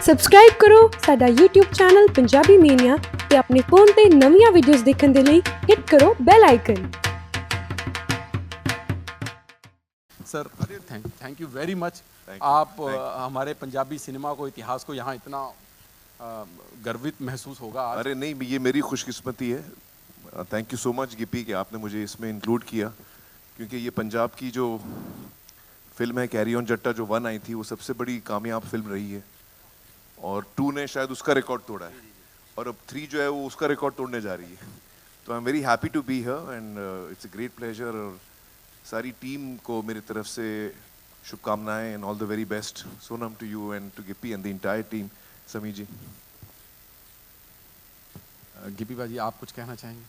Subscribe ਕਰੋ ਸਾਡਾ YouTube channel Punjabi ਮੀਨੀਆ ਤੇ ਆਪਣੇ ਫੋਨ ਤੇ ਨਵੀਆਂ ਵੀਡੀਓਜ਼ ਦੇਖਣ ਦੇ ਲਈ ਹਿੱਟ ਕਰੋ bell icon. Sir thank you very much. आप हमारे पंजाबी सिनेमा को, इतिहास को यहाँ इतना गर्वित महसूस होगा आज। अरे नहीं, ये मेरी खुशकिस्मती है। Thank you so much Gippy कि आपने मुझे इसमें इंक्लूड किया, क्योंकि ये पंजाब की जो फिल्म है कैरी ऑन जट्टा, जो 1 आई थी, वो सबसे बड़ी कामयाब फिल्म रही है और 2 ने शायद उसका रिकॉर्ड तोड़ा है और अब 3 जो है वो उसका रिकॉर्ड तोड़ने जा रही है। तो I am very happy to be here and it's a great pleasure. और सारी टीम को मेरी तरफ से शुभकामनाएं and all the very best. Sonam to you and to Gippy and the entire team. Sami ji. Gippy भाजी, आप कुछ कहना चाहेंगे?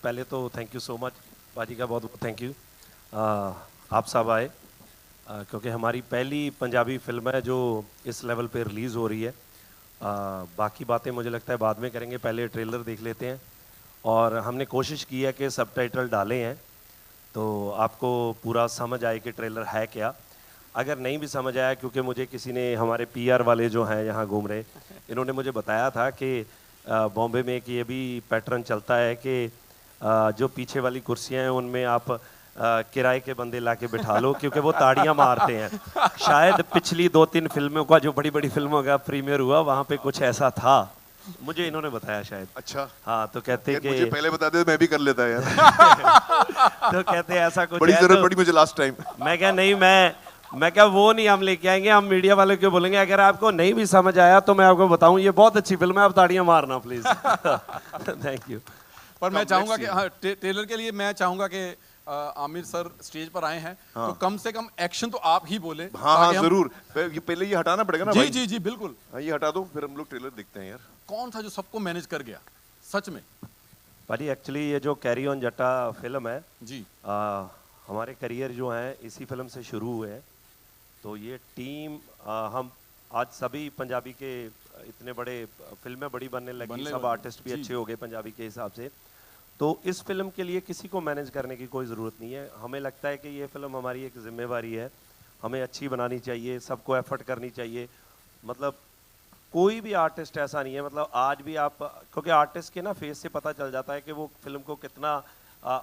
पहले तो थैंक यू सो मच भाजी का, बहुत बहुत थैंक यू। आप सब आए क्योंकि हमारी पहली पंजाबी फिल्म है जो इस लेवल पे रिलीज़ हो रही है। बाकी बातें मुझे लगता है बाद में करेंगे, पहले ट्रेलर देख लेते हैं। और हमने कोशिश की है कि सबटाइटल डाले हैं तो आपको पूरा समझ आए कि ट्रेलर है क्या। अगर नहीं भी समझ आया, क्योंकि मुझे किसी ने, हमारे PR वाले जो हैं यहाँ घूम रहे, इन्होंने मुझे बताया था कि बॉम्बे में कि ये भी पैटर्न चलता है कि जो पीछे वाली कुर्सियाँ हैं उनमें आप किराए के बंदे ला के बिठा लो, क्योंकि वो ताड़ियाँ मारते हैं। शायद पिछली 2-3 फिल्मों का, जो बड़ी बड़ी फिल्मों का प्रीमियर हुआ, वहाँ पे कुछ ऐसा था, मुझे इन्होंने बताया शायद। अच्छा। हाँ, तो कहते कि मुझे पहले बता दे मैं भी कर लेता यार। तो कहते ऐसा कुछ बड़ी है, जरूरत तो पड़ी मुझे लास्ट टाइम। मैं क्या नहीं, मैं क्या वो नहीं हम लेके आएंगे, हम मीडिया वाले क्यों बोलेंगे। अगर आपको नहीं भी समझ आया तो मैं आपको बताऊं ये बहुत अच्छी फिल्म है, आप ताड़ियां मारना प्लीज। Thank you. पर मैं चाहूंगा कि हाँ, ट्रेलर के लिए मैं चाहूंगा कि आमिर सर स्टेज पर आए हैं। हाँ। तो कम से कम एक्शन तो आप ही बोले। हाँ जरूर। ये पहले ये हटाना पड़ेगा ना जी भाई? जी जी बिल्कुल। हाँ, ये हटा दो, फिर हम लोग ट्रेलर देखते हैं यार। कौन था जो सबको मैनेज कर गया सच में? भाई एक्चुअली ये जो कैरी ऑन जट्टा फिल्म है जी, हमारे करियर जो हैं इसी फिल्म से शुरू हुए हैं। तो ये टीम हम आज सभी पंजाबी के इतने बड़े फिल्में बड़ी बनने लगी, सब आर्टिस्ट भी अच्छे हो गए पंजाबी के हिसाब से। तो इस फिल्म के लिए किसी को मैनेज करने की कोई ज़रूरत नहीं है। हमें लगता है कि ये फिल्म हमारी एक जिम्मेवारी है, हमें अच्छी बनानी चाहिए, सबको एफर्ट करनी चाहिए। मतलब कोई भी आर्टिस्ट ऐसा नहीं है, मतलब आज भी आप, क्योंकि आर्टिस्ट के ना फेस से पता चल जाता है कि वो फिल्म को कितना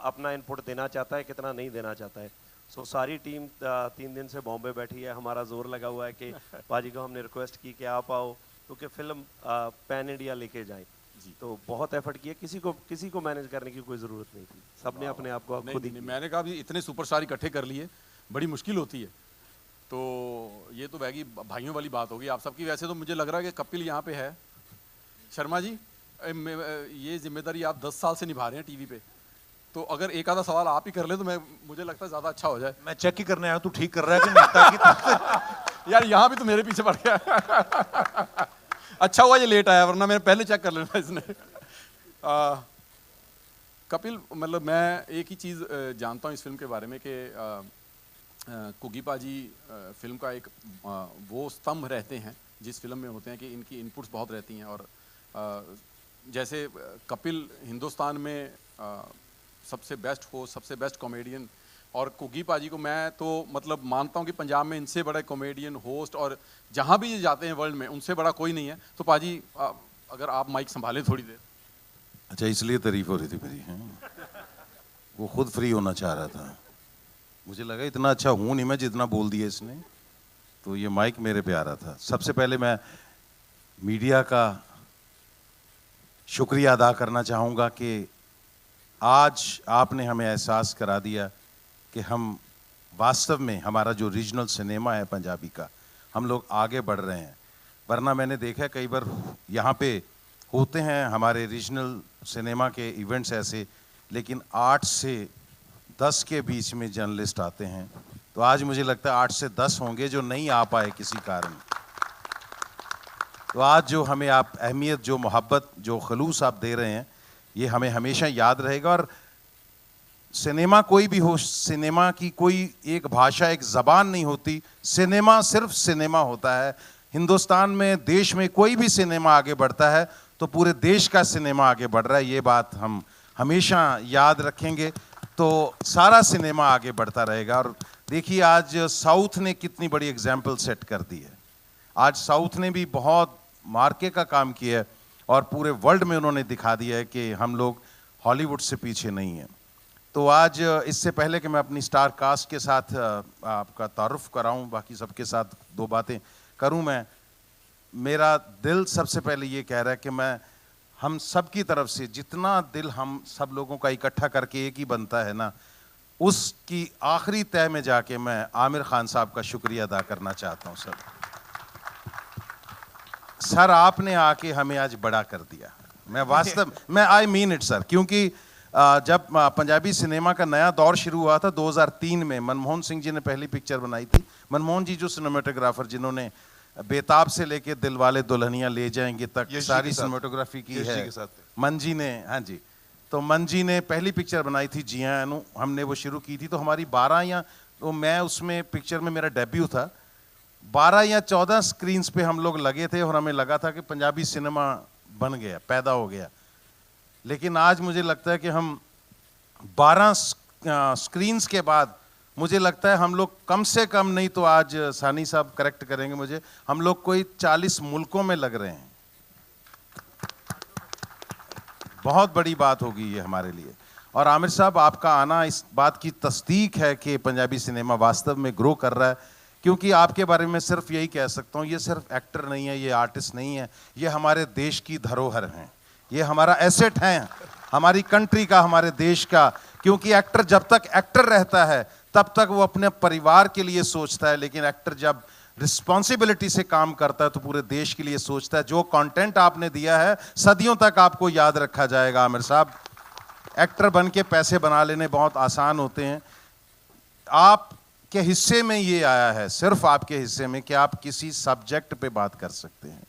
अपना इनपुट देना चाहता है, कितना नहीं देना चाहता है। सो सारी टीम 3 दिन से बॉम्बे बैठी है, हमारा जोर लगा हुआ है कि पाजी को हमने रिक्वेस्ट की कि आप आओ, क्योंकि फिल्म पैन इंडिया लेके जाएं। तो बहुत एफर्ट किया, किसी को मैनेज करने की कोई ज़रूरत नहीं थी, सबने अपने आप को खुद ही। मैंने कहा भी इतने सुपरस्टार इकट्ठे कर लिए, बड़ी मुश्किल होती है। तो ये तो वैगी भाइयों वाली बात होगी आप सबकी। वैसे तो मुझे लग रहा है कि कपिल यहाँ पे है। शर्मा जी, ये जिम्मेदारी आप 10 साल से निभा रहे हैं टीवी पे, तो अगर एक आधा सवाल आप ही कर ले तो मुझे लगता है ज़्यादा अच्छा हो जाए। मैं चेक ही करने आया, तू ठीक कर रहा है कि नहीं, ताकि यार यहाँ भी तो मेरे पीछे पड़ गया। अच्छा हुआ ये लेट आया, वरना मैंने पहले चेक कर लेना इसने। कपिल, मतलब मैं एक ही चीज़ जानता हूँ इस फिल्म के बारे में कि कुगी पाजी फिल्म का एक वो स्तंभ रहते हैं जिस फिल्म में होते हैं कि इनकी इनपुट्स बहुत रहती हैं। और जैसे कपिल हिंदुस्तान में सबसे बेस्ट होस्ट, सबसे बेस्ट कॉमेडियन, और कुगी पाजी को मैं तो मतलब मानता हूँ कि पंजाब में इनसे बड़ा कॉमेडियन, होस्ट, और जहाँ भी ये जाते हैं वर्ल्ड में उनसे बड़ा कोई नहीं है। तो पाजी अगर आप माइक संभालें थोड़ी देर। अच्छा, इसलिए तारीफ हो रही थी मेरी। वो खुद फ्री होना चाह रहा था, मुझे लगा इतना अच्छा हूँ नहीं मैं जितना बोल दिया इसने, तो ये माइक मेरे पे आ रहा था। सबसे पहले मैं मीडिया का शुक्रिया अदा करना चाहूँगा कि आज आपने हमें एहसास करा दिया कि हम वास्तव में हमारा जो रीजनल सिनेमा है पंजाबी का, हम लोग आगे बढ़ रहे हैं। वरना मैंने देखा कई बार यहाँ पे होते हैं हमारे रीजनल सिनेमा के इवेंट्स ऐसे, लेकिन 8 से 10 के बीच में जर्नलिस्ट आते हैं। तो आज मुझे लगता है 8 से 10 होंगे जो नहीं आ पाए किसी कारण। तो आज जो हमें आप अहमियत, जो मोहब्बत, जो खलूस आप दे रहे हैं, ये हमें हमेशा याद रहेगा। और सिनेमा कोई भी हो, सिनेमा की कोई एक भाषा, एक ज़बान नहीं होती। सिनेमा सिर्फ सिनेमा होता है। हिंदुस्तान में, देश में कोई भी सिनेमा आगे बढ़ता है तो पूरे देश का सिनेमा आगे बढ़ रहा है, ये बात हम हमेशा याद रखेंगे। तो सारा सिनेमा आगे बढ़ता रहेगा। और देखिए आज साउथ ने कितनी बड़ी एग्जाम्पल सेट कर दी है। आज साउथ ने भी बहुत मार्के का काम किया है और पूरे वर्ल्ड में उन्होंने दिखा दिया है कि हम लोग हॉलीवुड से पीछे नहीं हैं। तो आज इससे पहले कि मैं अपनी स्टार कास्ट के साथ आपका तारुफ कराऊं, बाकी सबके साथ दो बातें करूं, मेरा दिल सबसे पहले ये कह रहा है कि मैं हम सब की तरफ से जितना दिल हम सब लोगों का इकट्ठा करके एक ही बनता है ना, उसकी आखिरी तय में जाके मैं आमिर खान साहब का शुक्रिया अदा करना चाहता हूं। सर आपने आके हमें आज बड़ा कर दिया, मैं वास्तव में आई मीन इट सर, क्योंकि जब पंजाबी सिनेमा का नया दौर शुरू हुआ था 2003 में, मनमोहन सिंह जी ने पहली पिक्चर बनाई थी। मनमोहन जी जो सिनेमेटोग्राफर जिन्होंने बेताब से लेके दिलवाले दुल्हनिया ले जाएंगे तक सारी सिनेमेटोग्राफी की है, मन जी ने, हाँ जी, तो मन जी ने पहली पिक्चर बनाई थी जिया अनु, हमने वो शुरू की थी। तो हमारी 12 या तो मैं उसमें पिक्चर में मेरा डेब्यू था, 12 या 14 स्क्रीन्स पे हम लोग लगे थे और हमें लगा था कि पंजाबी सिनेमा बन गया, पैदा हो गया। लेकिन आज मुझे लगता है कि हम 12 स्क्रीन्स के बाद मुझे लगता है हम लोग कम से कम नहीं तो आज सानी साहब करेक्ट करेंगे मुझे, हम लोग कोई 40 मुल्कों में लग रहे हैं। बहुत बड़ी बात होगी ये हमारे लिए। और आमिर साहब आपका आना इस बात की तस्दीक है कि पंजाबी सिनेमा वास्तव में ग्रो कर रहा है, क्योंकि आपके बारे में सिर्फ यही कह सकता हूँ, ये सिर्फ एक्टर नहीं है, ये आर्टिस्ट नहीं है, ये हमारे देश की धरोहर हैं, ये हमारा एसेट है, हमारी कंट्री का, हमारे देश का। क्योंकि एक्टर जब तक एक्टर रहता है तब तक वो अपने परिवार के लिए सोचता है, लेकिन एक्टर जब रिस्पॉन्सिबिलिटी से काम करता है तो पूरे देश के लिए सोचता है। जो कंटेंट आपने दिया है सदियों तक आपको याद रखा जाएगा आमिर साहब। एक्टर बन के पैसे बना लेने बहुत आसान होते हैं, आपके हिस्से में ये आया है, सिर्फ आपके हिस्से में, कि आप किसी सब्जेक्ट पे बात कर सकते हैं।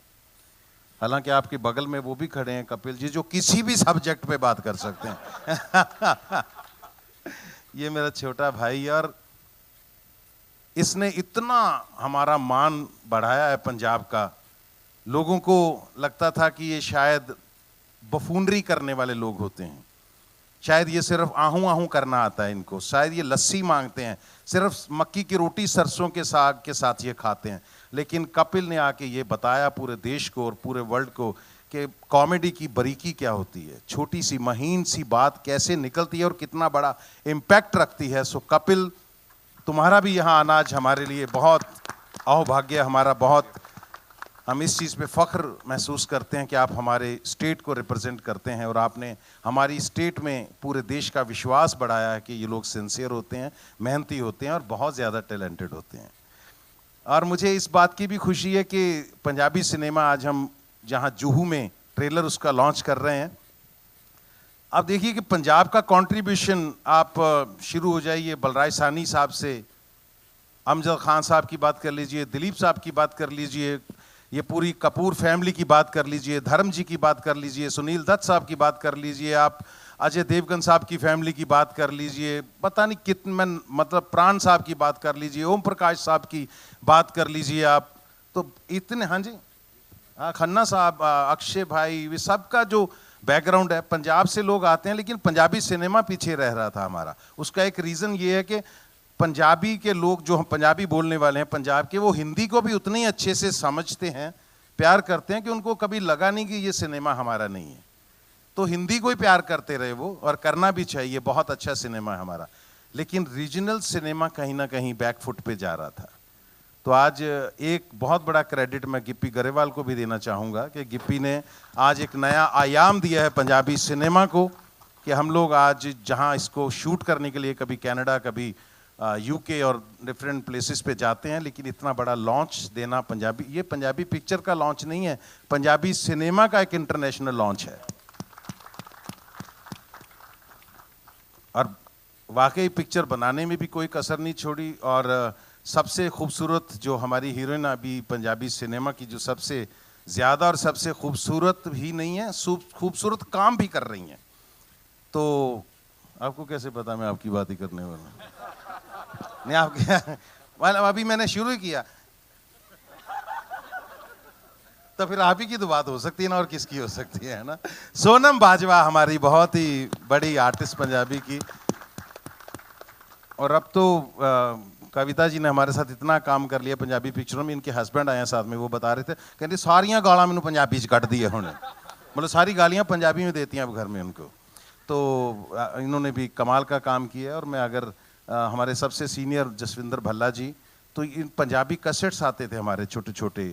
हालांकि आपके बगल में वो भी खड़े हैं कपिल जी, जो किसी भी सब्जेक्ट पे बात कर सकते हैं। ये मेरा छोटा भाई, और इसने इतना हमारा मान बढ़ाया है पंजाब का। लोगों को लगता था कि ये शायद बफूनरी करने वाले लोग होते हैं, शायद ये सिर्फ आहू आहू करना आता है इनको, शायद ये लस्सी मांगते हैं, सिर्फ मक्की की रोटी सरसों के साग के साथ ये खाते हैं। लेकिन कपिल ने आके ये बताया पूरे देश को और पूरे वर्ल्ड को कि कॉमेडी की बारीकी क्या होती है, छोटी सी महीन सी बात कैसे निकलती है और कितना बड़ा इम्पैक्ट रखती है। सो कपिल, तुम्हारा भी यहाँ आना आज हमारे लिए बहुत अहोभाग्य, हमारा बहुत, हम इस चीज़ पे फ़ख्र महसूस करते हैं कि आप हमारे स्टेट को रिप्रेजेंट करते हैं और आपने हमारी स्टेट में पूरे देश का विश्वास बढ़ाया है कि ये लोग सिंसियर होते हैं, मेहनती होते हैं और बहुत ज़्यादा टैलेंटेड होते हैं। और मुझे इस बात की भी खुशी है कि पंजाबी सिनेमा आज हम जहाँ जुहू में ट्रेलर उसका लॉन्च कर रहे हैं। अब देखिए कि पंजाब का कंट्रीब्यूशन, आप शुरू हो जाइए बलराज सानी साहब से, अमजद खान साहब की बात कर लीजिए, दिलीप साहब की बात कर लीजिए, ये पूरी कपूर फैमिली की बात कर लीजिए, धर्म जी की बात कर लीजिए, सुनील दत्त साहब की बात कर लीजिए, आप अजय देवगन साहब की फैमिली की बात कर लीजिए, पता नहीं कितने, मतलब प्राण साहब की बात कर लीजिए, ओम प्रकाश साहब की बात कर लीजिए आप, तो इतने, हाँ जी, खन्ना साहब, अक्षय भाई, ये सबका जो बैकग्राउंड है, पंजाब से लोग आते हैं, लेकिन पंजाबी सिनेमा पीछे रह रहा था हमारा। उसका एक रीज़न ये है कि पंजाबी के लोग जो हम पंजाबी बोलने वाले हैं पंजाब के, वो हिंदी को भी उतने ही अच्छे से समझते हैं, प्यार करते हैं, कि उनको कभी लगा नहीं कि ये सिनेमा हमारा नहीं है। तो हिंदी को ही प्यार करते रहे वो, और करना भी चाहिए, बहुत अच्छा सिनेमा है हमारा। लेकिन रीजनल सिनेमा कहीं ना कहीं बैकफुट पे जा रहा था। तो आज एक बहुत बड़ा क्रेडिट मैं गिप्पी गरेवाल को भी देना चाहूँगा कि गिप्पी ने आज एक नया आयाम दिया है पंजाबी सिनेमा को, कि हम लोग आज जहाँ इसको शूट करने के लिए कभी कनाडा, कभी यूके और डिफरेंट प्लेसेस पे जाते हैं, लेकिन इतना बड़ा लॉन्च देना पंजाबी, ये पंजाबी पिक्चर का लॉन्च नहीं है, पंजाबी सिनेमा का एक इंटरनेशनल लॉन्च है। और वाकई पिक्चर बनाने में भी कोई कसर नहीं छोड़ी। और सबसे खूबसूरत जो हमारी हीरोइन अभी पंजाबी सिनेमा की, जो सबसे ज़्यादा और सबसे खूबसूरत ही नहीं है, खूबसूरत काम भी कर रही हैं। तो आपको कैसे पता मैं आपकी बात ही करने वाला हूँ? नहीं, आपके मतलब अभी मैंने शुरू ही किया, तो फिर आप ही की तो बात हो सकती है ना, और किसकी हो सकती है ना। सोनम बाजवा हमारी बहुत ही बड़ी आर्टिस्ट पंजाबी की, और अब तो कविता जी ने हमारे साथ इतना काम कर लिया पंजाबी पिक्चरों में, इनके हस्बैंड आए हैं साथ में, वो बता रहे थे, कहते सारियां गालां मैनू पंजाबी च कट दी है हुण, मतलब सारी गालियां पंजाबी में देती हैं अब घर में उनको। तो इन्होंने भी कमाल का काम किया है। और मैं अगर हमारे सबसे सीनियर जसविंदर भल्ला जी, तो इन पंजाबी कैसेट्स आते थे हमारे छोटे छोटे,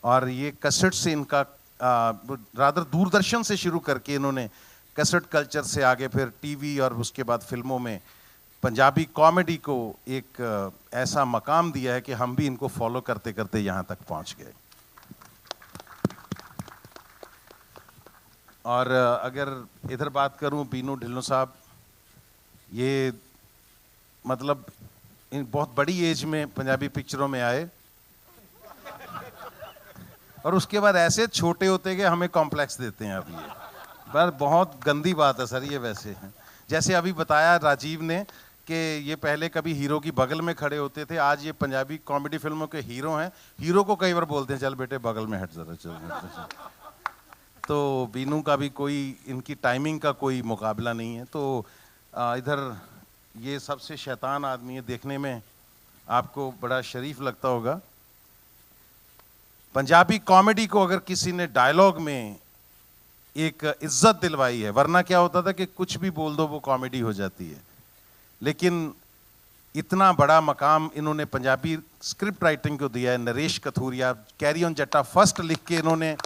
और ये कैसेट से इनका रादर दूरदर्शन से शुरू करके इन्होंने कैसेट कल्चर से आगे फिर टीवी और उसके बाद फिल्मों में पंजाबी कॉमेडी को एक ऐसा मकाम दिया है कि हम भी इनको फॉलो करते करते यहाँ तक पहुँच गए। और अगर इधर बात करूँ बीनू ढिल्लों साहब, ये मतलब इन बहुत बड़ी एज में पंजाबी पिक्चरों में आए और उसके बाद ऐसे छोटे होते कि हमें कॉम्प्लेक्स देते हैं। अब ये पर बहुत गंदी बात है सर ये वैसे हैं। जैसे अभी बताया राजीव ने कि ये पहले कभी हीरो की बगल में खड़े होते थे, आज ये पंजाबी कॉमेडी फिल्मों के हीरो हैं। हीरो को कई बार बोलते हैं चल बेटे बगल में हट जरा चल। तो बीनू का भी कोई इनकी टाइमिंग का कोई मुकाबला नहीं है। तो इधर ये सबसे शैतान आदमी है, देखने में आपको बड़ा शरीफ लगता होगा। पंजाबी कॉमेडी को अगर किसी ने डायलॉग में एक इज्जत दिलवाई है, वरना क्या होता था कि कुछ भी बोल दो वो कॉमेडी हो जाती है, लेकिन इतना बड़ा मकाम इन्होंने पंजाबी स्क्रिप्ट राइटिंग को दिया है। नरेश कथूरिया कैरी ऑन जट्टा फर्स्ट लिख के इन्होंने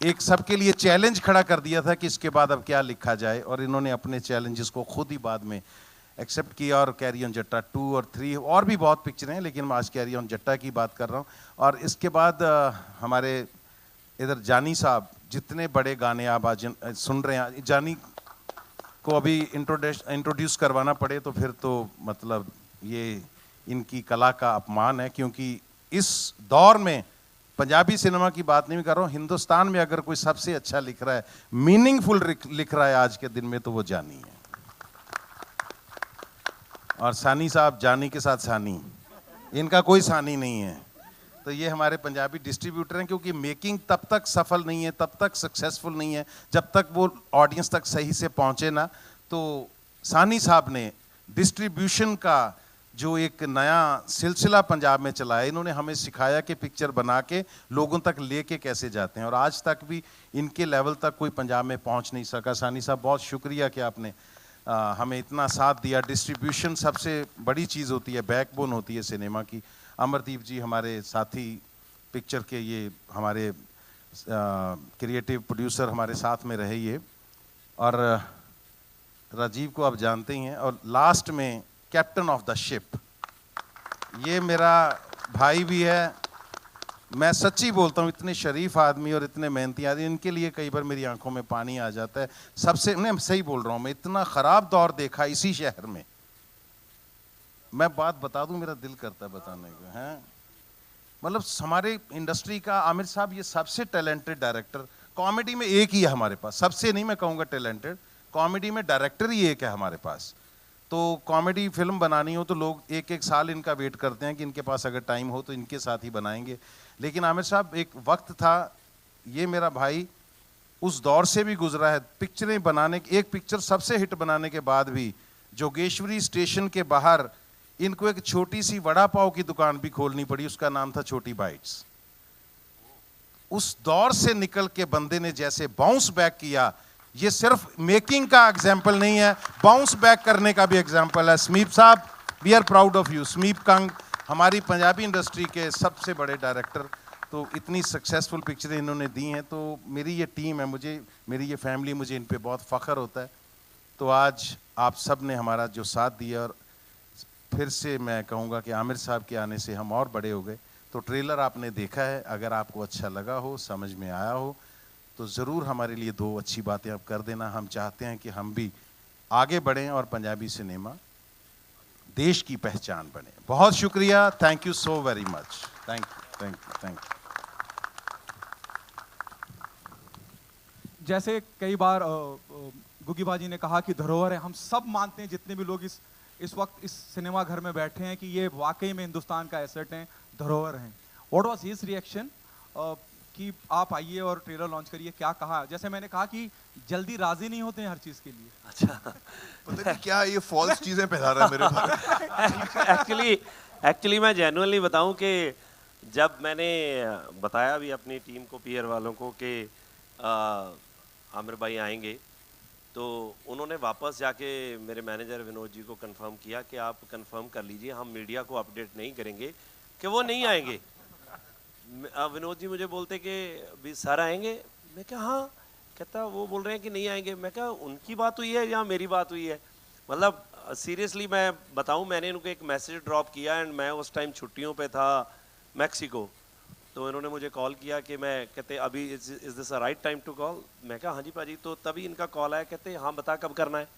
एक सबके लिए चैलेंज खड़ा कर दिया था कि इसके बाद अब क्या लिखा जाए, और इन्होंने अपने चैलेंजेस को खुद ही बाद में एक्सेप्ट किया और कैरी ऑन जट्टा 2 और 3 और भी बहुत पिक्चरें हैं, लेकिन मैं आज कैरी ऑन जट्टा की बात कर रहा हूँ। और इसके बाद हमारे इधर जानी साहब, जितने बड़े गाने आप आज सुन रहे हैं, जानी को अभी इंट्रोड्यूस करवाना पड़े तो फिर तो मतलब ये इनकी कला का अपमान है, क्योंकि इस दौर में पंजाबी सिनेमा की बात नहीं कर रहा हूँ, हिंदुस्तान में अगर कोई सबसे अच्छा लिख रहा है, मीनिंगफुल लिख रहा है आज के दिन में, तो वो जानी है। और सानी साहब, जानी के साथ सानी, इनका कोई सानी नहीं है। तो ये हमारे पंजाबी डिस्ट्रीब्यूटर हैं, क्योंकि मेकिंग तब तक सफल नहीं है, तब तक सक्सेसफुल नहीं है जब तक वो ऑडियंस तक सही से पहुंचे ना। तो सानी साहब ने डिस्ट्रीब्यूशन का जो एक नया सिलसिला पंजाब में चलाया, इन्होंने हमें सिखाया कि पिक्चर बना के लोगों तक लेके कैसे जाते हैं, और आज तक भी इनके लेवल तक कोई पंजाब में पहुंच नहीं सका। सानी साहब बहुत शुक्रिया कि आपने हमें इतना साथ दिया। डिस्ट्रीब्यूशन सबसे बड़ी चीज़ होती है, बैकबोन होती है सिनेमा की। अमरदीप जी हमारे साथी पिक्चर के, ये हमारे क्रिएटिव प्रोड्यूसर हमारे साथ में रहे ये, और राजीव को आप जानते ही हैं। और लास्ट में कैप्टन ऑफ द शिप, ये मेरा भाई भी है। मैं सच्ची बोलता हूँ, इतने शरीफ आदमी और इतने मेहनती आदमी, इनके लिए कई बार मेरी आंखों में पानी आ जाता है। सबसे मैं सही बोल रहा हूँ, मैं इतना ख़राब दौर देखा इसी शहर में। मैं बात बता दूं, मेरा दिल करता है बताने को, हैं मतलब हमारे इंडस्ट्री का आमिर साहब ये सबसे टैलेंटेड डायरेक्टर, कॉमेडी में एक ही है हमारे पास, सबसे नहीं मैं कहूँगा टैलेंटेड, कॉमेडी में डायरेक्टर ही एक है हमारे पास। तो कॉमेडी फिल्म बनानी हो तो लोग एक एक साल इनका वेट करते हैं कि इनके पास अगर टाइम हो तो इनके साथ ही बनाएंगे। लेकिन आमिर साहब एक वक्त था, ये मेरा भाई उस दौर से भी गुजरा है। पिक्चरें बनाने, एक पिक्चर सबसे हिट बनाने के बाद भी जोगेश्वरी स्टेशन के बाहर इनको एक छोटी सी वड़ा पाव की दुकान भी खोलनी पड़ी, उसका नाम था छोटी बाइट्स। उस दौर से निकल के बंदे ने जैसे बाउंस बैक किया, ये सिर्फ मेकिंग का एग्जाम्पल नहीं है, बाउंस बैक करने का भी एग्जाम्पल है। समीप साहब, we are proud of you. Sameep Kang हमारी पंजाबी इंडस्ट्री के सबसे बड़े डायरेक्टर, तो इतनी सक्सेसफुल पिक्चरें इन्होंने दी हैं। तो मेरी ये टीम है, मुझे मेरी ये फैमिली, मुझे इन पे बहुत फ़ख्र होता है। तो आज आप सब ने हमारा जो साथ दिया, और फिर से मैं कहूँगा कि आमिर साहब के आने से हम और बड़े हो गए। तो ट्रेलर आपने देखा है, अगर आपको अच्छा लगा हो, समझ में आया हो, तो ज़रूर हमारे लिए 2 अच्छी बातें आप कर देना। हम चाहते हैं कि हम भी आगे बढ़ें और पंजाबी सिनेमा देश की पहचान बने। बहुत शुक्रिया, thank you so very much, thank you, thank you, thank you. जैसे कई बार गुगी बाजी ने कहा कि धरोहर है, हम सब मानते हैं, जितने भी लोग इस वक्त इस सिनेमा घर में बैठे हैं, कि ये वाकई में हिंदुस्तान का एसेट है, धरोहर हैं। व्हाट वाज हिज रिएक्शन कि आप आइए और ट्रेलर लॉन्च करिए, क्या कहा? जैसे मैंने कहा कि जल्दी राजी नहीं होते हैं हर चीज़ के लिए। अच्छा, पता नहीं क्या ये फॉल्स चीजें फैला रहा है मेरे बारे में। एक्चुअली मैं जेन्युइनली बताऊं कि जब मैंने बताया भी अपनी टीम को, पीयर वालों को कि आमिर भाई आएंगे, तो उन्होंने वापस जाके मेरे मैनेजर विनोद जी को कंफर्म किया कि आप कंफर्म कर लीजिए, हम मीडिया को अपडेट नहीं करेंगे कि वो नहीं आएंगे। विनोद जी मुझे बोलते कि भी सर आएंगे, मैं क्या हाँ, कहता वो बोल रहे हैं कि नहीं आएंगे। मैं क्या उनकी बात हुई है या मेरी बात हुई है? मतलब सीरियसली मैं बताऊं, मैंने उनको एक मैसेज ड्रॉप किया एंड मैं उस टाइम छुट्टियों पे था मैक्सिको, तो इन्होंने मुझे कॉल किया कि मैं कहते अभी is this a right time to call? मैं कहा हाँ जी पाजी। तो तभी इनका कॉल आया, कहते हाँ बता कब करना है।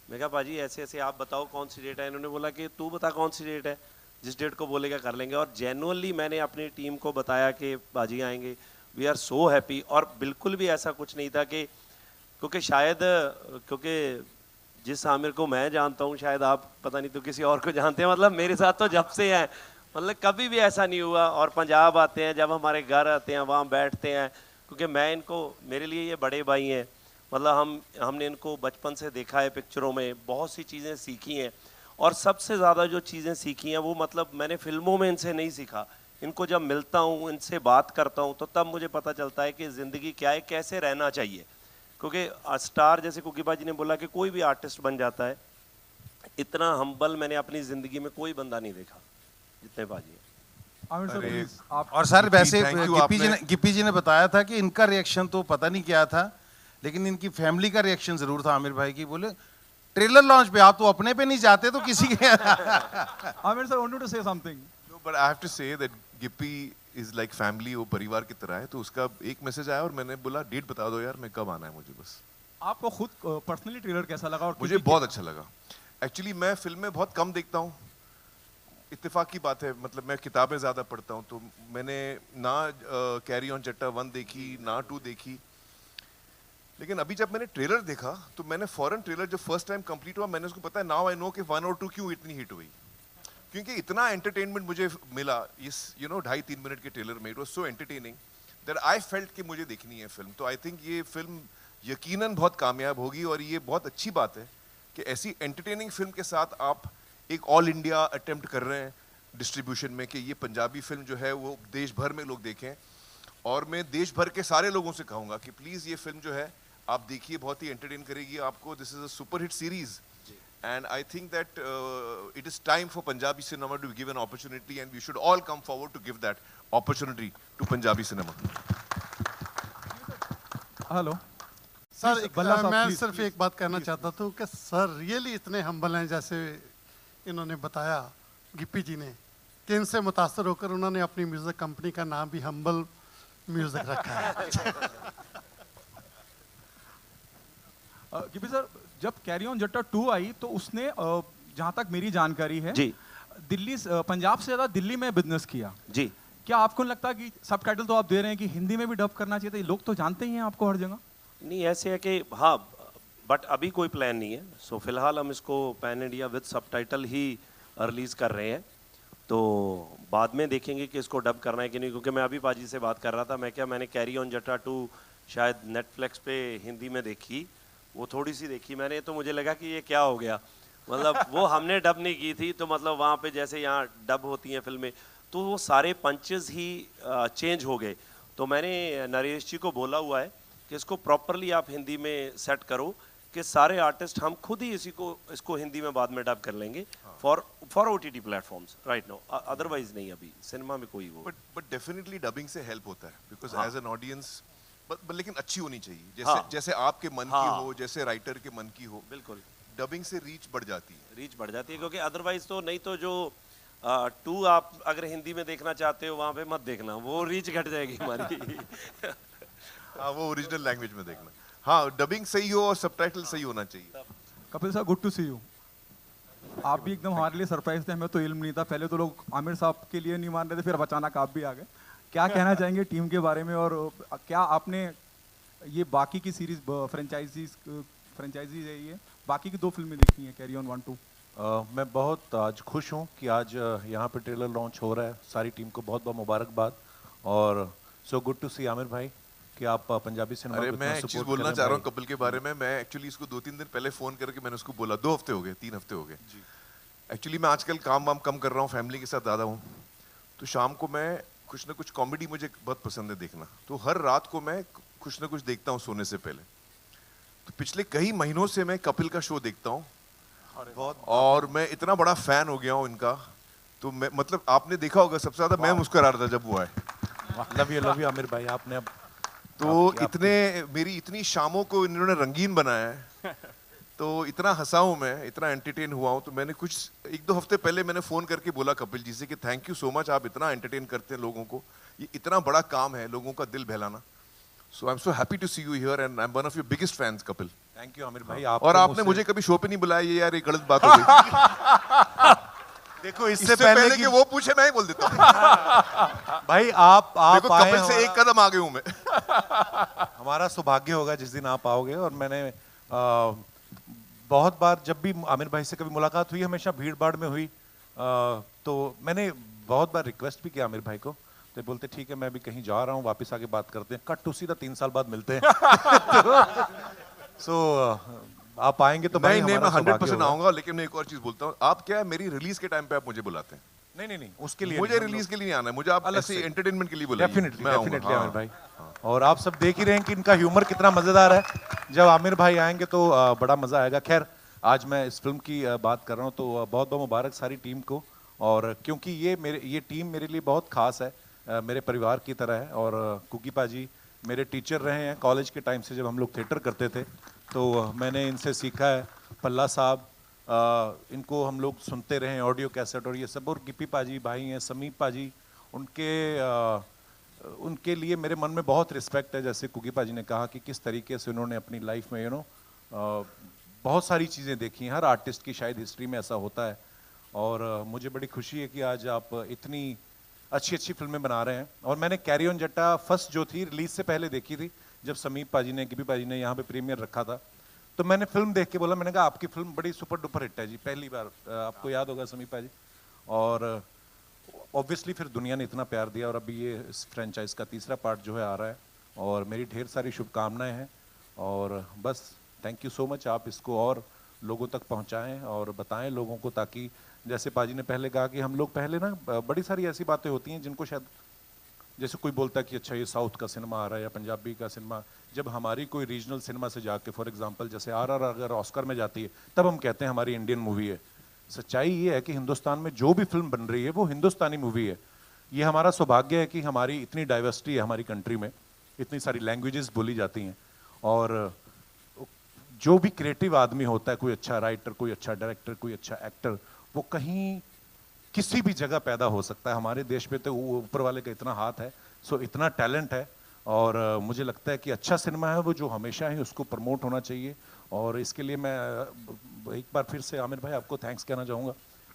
मैं कहा पाजी ऐसे ऐसे आप बताओ कौन सी डेट है। इन्होंने बोला कि तू बता कौन सी डेट है, जिस डेट को बोलेगा कर लेंगे। और जेन्युइनली मैंने अपनी टीम को बताया कि पाजी आएंगे, वी आर सो हैप्पी। और बिल्कुल भी ऐसा कुछ नहीं था कि क्योंकि जिस आमिर को मैं जानता हूँ शायद आप पता नहीं तो किसी और को जानते हैं, मतलब मेरे साथ तो जब से हैं, मतलब कभी भी ऐसा नहीं हुआ। और पंजाब आते हैं, जब हमारे घर आते हैं वहाँ बैठते हैं, क्योंकि मैं इनको, मेरे लिए ये बड़े भाई हैं, मतलब हमने इनको बचपन से देखा है पिक्चरों में, बहुत सी चीज़ें सीखी हैं। और सबसे ज़्यादा जो चीज़ें सीखी हैं वो मतलब मैंने फिल्मों में इनसे नहीं सीखा। इनको जब मिलता हूँ, इनसे बात करता हूँ, तो तब मुझे पता चलता है कि ज़िंदगी क्या है, कैसे रहना चाहिए। क्योंकि स्टार जैसे कुकी बाजी ने बोला कि कोई भी आर्टिस्ट बन जाता है, इतना हम्बल मैंने अपनी ज़िंदगी में कोई बंदा नहीं देखा जितने बाजी हैं। आमिर सर अरे, प्लीज आप। और सर वैसे thank you, गिप्पी जी ने बताया था कि इनका रिएक्शन तो पता नहीं क्या था, लेकिन इनकी फैमिली का रिएक्शन जरूर था आमिर भाई की। बोले ट्रेलर लॉन्च पे आप तो अपने पे नहीं जाते तो किसी के Aamir sir wanted to say something. No, but I have to say that Gippy is like family, वो परिवार की तरह है। तो उसका एक मैसेज आया और मैंने बोला डेट बता दो यार, मैं कब आना है मुझे बस। आपको खुद पर्सनली ट्रेलर कैसा लगा? और मुझे बहुत अच्छा लगा। एक्चुअली मैं फिल्में बहुत कम देखता हूँ, इत्तेफाक की बात है, मतलब मैं किताबें ज़्यादा पढ़ता हूँ। तो मैंने ना कैरी ऑन जट्टा 1 देखी, ना 2 देखी। लेकिन अभी जब मैंने ट्रेलर देखा तो मैंने फॉरेन ट्रेलर जब फर्स्ट टाइम कंप्लीट हुआ, मैंने उसको पता है नाउ आई नो कि 1 और 2 क्यों इतनी हिट हुई। क्योंकि इतना एंटरटेनमेंट मुझे मिला इस 2.5-3 मिनट के ट्रेलर में। It was so entertaining that I felt कि मुझे देखनी है फिल्म। तो आई थिंक ये फिल्म यकीनन बहुत कामयाब होगी। और ये बहुत अच्छी बात है कि ऐसी एंटरटेनिंग फिल्म के साथ आप एक ऑल इंडिया अटेम्प्ट कर रहे हैं डिस्ट्रीब्यूशन में, कि ये पंजाबी फिल्म जो है वो देश भर में लोग देखें। और मैं देश भर के सारे लोगों से कहूँगा कि प्लीज़ ये फिल्म जो है आप देखिए, बहुत ही एंटरटेन करेगी आपको। This is a super hit series and I think that it is time for Punjabi cinema to give an opportunity, and we should all come forward to give that opportunity to Punjabi cinema. Hello sir बल्ला साहब, मैं please, सिर्फ please, एक बात कहना चाहता था कि सर रियली इतने हम्बल हैं, जैसे इन्होंने बताया गिप्पी जी ने, कि इनसे मुतासर होकर उन्होंने अपनी म्यूजिक कंपनी का नाम भी हम्बल म्यूजिक रखा है। गिप्पी सर, जब कैरी ऑन जट्टा 2 आई तो उसने जहां तक मेरी जानकारी है जी दिल्ली पंजाब से ज्यादा दिल्ली में बिजनेस किया। जी। क्या आपको नहीं लगता कि सबटाइटल तो आप दे रहे हैं कि हिंदी में भी डब करना चाहिए था? लोग तो जानते ही हैं आपको हर जगह। नहीं ऐसे है कि हाँ, बट अभी कोई प्लान नहीं है। सो फिलहाल हम इसको pan India with subtitle he release कर रहे हैं। तो बाद में देखेंगे कि इसको डब करना है कि नहीं। क्योंकि मैं अभी पाजी से बात कर रहा था, मैंने कैरी ऑन जट्टा 2 शायद नेटफ्लिक्स पे हिंदी में देखी, वो थोड़ी सी देखी मैंने, तो मुझे लगा कि ये क्या हो गया। मतलब वो हमने डब नहीं की थी, तो मतलब वहाँ पे जैसे यहाँ डब होती हैं फिल्में, तो वो सारे पंचेस ही चेंज हो गए। तो मैंने नरेश जी को बोला हुआ है कि इसको प्रॉपरली आप हिंदी में सेट करो, कि सारे आर्टिस्ट हम खुद ही इसको हिंदी में बाद में डब कर लेंगे for OTT platforms right now, otherwise नहीं अभी सिनेमा में कोई वो। बट डेफिनेटली डबिंग से हेल्प होता है, बिकॉज हाँ। एज एन ऑडियंस, बट लेकिन अच्छी होनी चाहिए, जैसे हाँ। जैसे आपके मन हाँ। की हो, जैसे राइटर के मन की हो। बिल्कुल डबिंग से रीच बढ़ जाती है। रीच बढ़ जाती है, क्योंकि अदरवाइज तो नहीं तो जो 2 आप अगर हिंदी में देखना चाहते हो वहाँ पे मत देखना, वो रीच घट जाएगी हमारी। हाँ, वो ओरिजिनल लैंग्वेज में देखना। हाँ, डबिंग सही हो और सबटाइटल सही होना चाहिए। कपिल साहब, गुड टू सी यू। आप भी एकदम हमारे लिए सरप्राइज थे, हमें तो इल्म नहीं था। पहले तो लोग आमिर साहब के लिए नहीं मान रहे थे, फिर अचानक आप भी आ गए। क्या कहना चाहेंगे टीम के बारे में? और क्या आपने ये बाकी की सीरीज फ्रेंचाइजीज है, ये बाकी की 2 फिल्में देखी हैं, कैरी ऑन 1, 2? मैं बहुत आज खुश हूँ कि आज यहाँ पे ट्रेलर लॉन्च हो रहा है। सारी टीम को बहुत बहुत मुबारकबाद। और सो गुड टू सी आमिर भाई कि आप पंजाबी सिनेमा अरे को मैं इतना एक चीज support बोलना कर चाह रहे रहा हैं हूँ कपिल के बारे में। मैं एक्चुअली इसको 2-3 दिन पहले फोन करके मैंने उसको बोला, 2 हफ्ते हो गए, 3 हफ्ते हो गए, एक्चुअली मैं आजकल काम वाम कम कर रहा हूँ, फैमिली के साथ ज़्यादा हूँ, तो शाम को मैं कुछ ना कुछ कॉमेडी मुझे बहुत पसंद है देखना, तो हर रात को मैं कुछ ना कुछ देखता हूँ सोने से पहले। तो पिछले कई महीनों से मैं कपिल का शो देखता हूँ और मैं इतना बड़ा फैन हो गया हूँ इनका। तो मैं मतलब आपने देखा होगा सबसे ज़्यादा मैं मुस्कुरा रहा था जब वो आए। लव यू आमिर भाई, आपने अब तो इतने मेरी इतनी शामों को इन्होंने रंगीन बनाया है, तो इतना हंसा हूँ मैं, इतना एंटरटेन हुआ हूँ। तो मैंने कुछ 1-2 हफ्ते पहले मैंने फ़ोन करके बोला कपिल जी से कि थैंक यू सो मच, आप इतना एंटरटेन करते हैं लोगों को, ये इतना बड़ा काम है लोगों का दिल बहलाना। So I am so happy to see you here and I am one of your biggest fans Kapil. Thank you Aamir भाई। और आपने मुझे कभी शो पे नहीं बुलाया, ये यार एक गलत बात हो गई। देखो इससे पहले कि वो पूछे मैं ही बोल देता हूँ। भाई आप देखो आए, कपिल से एक कदम आगे हूँ मैं। हमारा सौभाग्य होगा जिस दिन आप आओगे। और मैंने बहुत बार जब भी आमिर भाई से कभी मुलाकात हुई, हमेशा भीड़ भाड़ में हुई, तो मैंने बहुत बार रिक्वेस्ट भी किया आमिर भाई को, तो बोलते ठीक है मैं भी कहीं जा रहा हूँ, वापस आके बात करते हैं। कट टू सीधा 3 साल बाद मिलते हैं। सो आप आएंगे तो भाई नहीं, मैं हमारा 100% आऊंगा। लेकिन मैं एक और चीज बोलता हूँ, आप क्या है मेरी रिलीज के टाइम पे आप मुझे बुलाते हैं। नहीं, उसके लिए मुझे रिलीज के लिए नहीं आना है, मुझे आप ऐसे एंटरटेनमेंट के लिए बुलाइए। डेफिनेटली मैं आऊंगा। डेफिनेटली आमिर भाई। और आप सब देख ही रहे हैं कि इनका ह्यूमर कितना मजेदार है। जब आमिर भाई आएंगे तो बड़ा मजा आएगा। खैर आज मैं इस फिल्म की बात कर रहा हूँ, तो बहुत बहुत मुबारक सारी टीम को। और क्योंकि ये टीम मेरे लिए बहुत खास है, मेरे परिवार की तरह है। और कुकी पाजी मेरे टीचर रहे हैं कॉलेज के टाइम से, जब हम लोग थिएटर करते थे तो मैंने इनसे सीखा है। पल्ला साहब, इनको हम लोग सुनते रहे ऑडियो कैसेट और ये सब। और गिप्पी पाजी भाई हैं, समीप पाजी, उनके लिए मेरे मन में बहुत रिस्पेक्ट है। जैसे कुकी पाजी ने कहा कि किस तरीके से उन्होंने अपनी लाइफ में बहुत सारी चीज़ें देखी हैं। हर आर्टिस्ट की शायद हिस्ट्री में ऐसा होता है। और मुझे बड़ी खुशी है कि आज आप इतनी अच्छी अच्छी फिल्में बना रहे हैं। और मैंने कैरी ऑन जट्टा फर्स्ट जो थी रिलीज से पहले देखी थी, जब समीप पाजी ने, गिप्पी पाजी ने यहाँ पे प्रीमियर रखा था। तो मैंने फिल्म देख के बोला, मैंने कहा आपकी फिल्म बड़ी सुपर डुपर हिट है जी, पहली बार। आपको याद होगा समीप पाजी। और ऑब्वियसली फिर दुनिया ने इतना प्यार दिया और अभी ये इस फ्रेंचाइज का 3रा पार्ट जो है आ रहा है। और मेरी ढेर सारी शुभकामनाएं हैं। और बस थैंक यू सो मच, आप इसको और लोगों तक पहुंचाएं और बताएं लोगों को, ताकि जैसे पाजी ने पहले कहा कि हम लोग पहले ना बड़ी सारी ऐसी बातें होती हैं जिनको शायद, जैसे कोई बोलता है कि अच्छा ये साउथ का सिनेमा आ रहा है या पंजाबी का सिनेमा। जब हमारी कोई रीजनल सिनेमा से जाके, फॉर एग्जांपल जैसे RR अगर ऑस्कर में जाती है, तब हम कहते हैं हमारी इंडियन मूवी है। सच्चाई ये है कि हिंदुस्तान में जो भी फिल्म बन रही है वो हिंदुस्तानी मूवी है। ये हमारा सौभाग्य है कि हमारी इतनी डाइवर्सिटी है हमारी कंट्री में, इतनी सारी लैंग्वेजेस बोली जाती हैं। और जो भी क्रिएटिव आदमी होता है, कोई अच्छा राइटर, कोई अच्छा डायरेक्टर, कोई अच्छा एक्टर, वो कहीं किसी भी जगह पैदा हो सकता है। हमारे देश में तो ऊपर वाले का इतना हाथ है, सो इतना टैलेंट है। और मुझे लगता है कि अच्छा सिनेमा है वो जो हमेशा ही उसको प्रमोट होना चाहिए। और इसके लिए मैं एक बार फिर से आमिर भाई आपको थैंक्स कहना चाहूँगा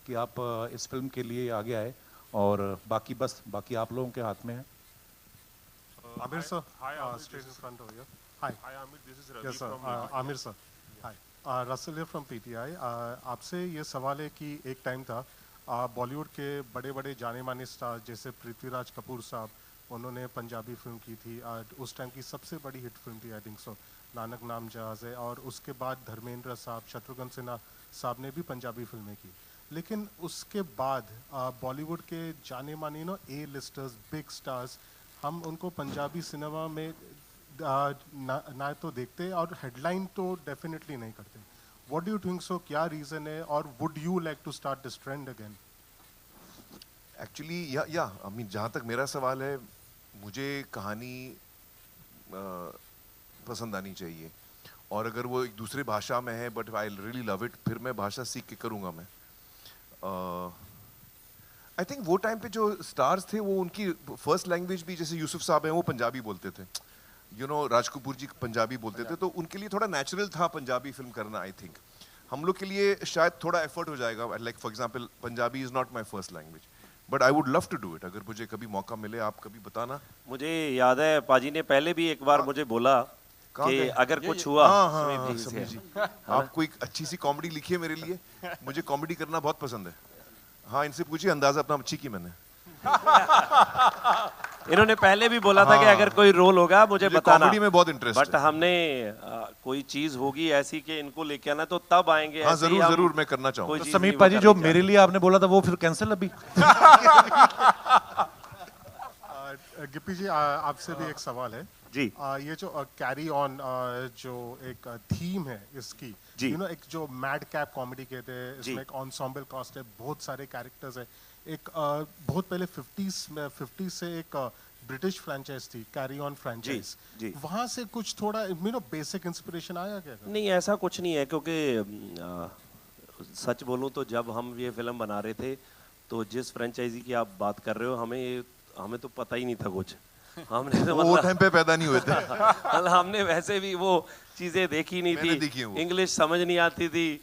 कि आप इस फिल्म के लिए आगे आए। और बाकी आप लोगों के हाथ में है। Amir sir, Hi, Amir, straight this in is- front over here. Hi. Hi, Amit. This is Ravi Yes sir. from Amir sir. Hi. Russell here from PTI. आपसे ये सवाल है कि एक टाइम था बॉलीवुड के बड़े बड़े जाने माने स्टार जैसे पृथ्वीराज कपूर साहब, उन्होंने पंजाबी फिल्म की थी। उस टाइम की सबसे बड़ी हिट फिल्म थी आई थिंक सो, नानक नाम जहाज़ है। और उसके बाद धर्मेंद्र साहब, शत्रुघ्न सिन्हा साहब ने भी पंजाबी फिल्में की। लेकिन उसके बाद बॉलीवुड के जाने माने ए लिस्टर्स, बिग स्टार्स, हम उनको पंजाबी सिनेमा में ना तो देखते और हेडलाइन तो डेफिनेटली नहीं करते। What do you think so, क्या रीज़न है? और would you like to start this trend again? Actually या आई मीन जहाँ तक मेरा सवाल है, मुझे कहानी पसंद आनी चाहिए। और अगर वो एक दूसरे भाषा में है, but I really love it, फिर मैं भाषा सीख के करूँगा मैं। आई थिंक वो टाइम पे जो स्टार्स थे वो उनकी फर्स्ट लैंग्वेज भी, जैसे यूसुफ साहब हैं वो पंजाबी बोलते थे, राज कपूर जी पंजाबी बोलते थे, तो उनके लिए थोड़ा नेचुरल था पंजाबी फिल्म करना। आई थिंक हम लोग के लिए शायद थोड़ा एफर्ट हो जाएगा। Like for example Punjabi is not my first language, but I would love to do it. अगर मुझे कभी मौका मिले, आप कभी बताना। मुझे याद है पाजी ने पहले भी एक बार मुझे बोला कि अगर कुछ हुआ हाँ, समीर जी, आप कोई अच्छी सी कॉमेडी लिखिए मेरे लिए, मुझे कॉमेडी करना बहुत पसंद है। हाँ, इनसे पूछिए, अंदाजा अपना अच्छी की मैंने। इन्होंने पहले भी बोला था कि अगर कोई रोल होगा मुझे बताना। कॉमेडी में बहुत इंटरेस्ट बट हमने कोई चीज होगी ऐसी कि इनको लेके आना तो तब आएंगे। हाँ ऐसे ही जरूर हम जरूर मैं करना चाहूँगा। कोई तो चीज़ समीप नहीं पाजी वो जो करनी मेरे लिए आपने बोला था वो फिर कैंसिल अभी? गिप्पी जी आपसे भी एक सवाल है जी। ये जो कैरी ऑन जो एक थीम है इसकी, जी। यू नो एक जो मैड कैप कॉमेडी कहते हैं, जी। इसमें एक एंसेम्बल कास्ट है, बहुत सारे कैरेक्टर्स है। एक बहुत पहले 50s से एक ब्रिटिश फ्रेंचाइज थी कैरी ऑन फ्रेंचाइज, जी। वहां से कुछ थोड़ा यू नो बेसिक इंस्पिरेशन आया क्या? नहीं ऐसा कुछ नहीं है, क्योंकि सच बोलूं तो जब हम ये फिल्म बना रहे थे तो जिस फ्रेंचाइजी की आप बात कर रहे हो हमें तो पता ही नहीं था कुछ। हमने तो वो टाइम पे पैदा नहीं हुए थे। मतलब हमने वैसे भी वो चीजें देखी नहीं मैंने देखी है थी, वो। इंग्लिश समझ नहीं आती थी,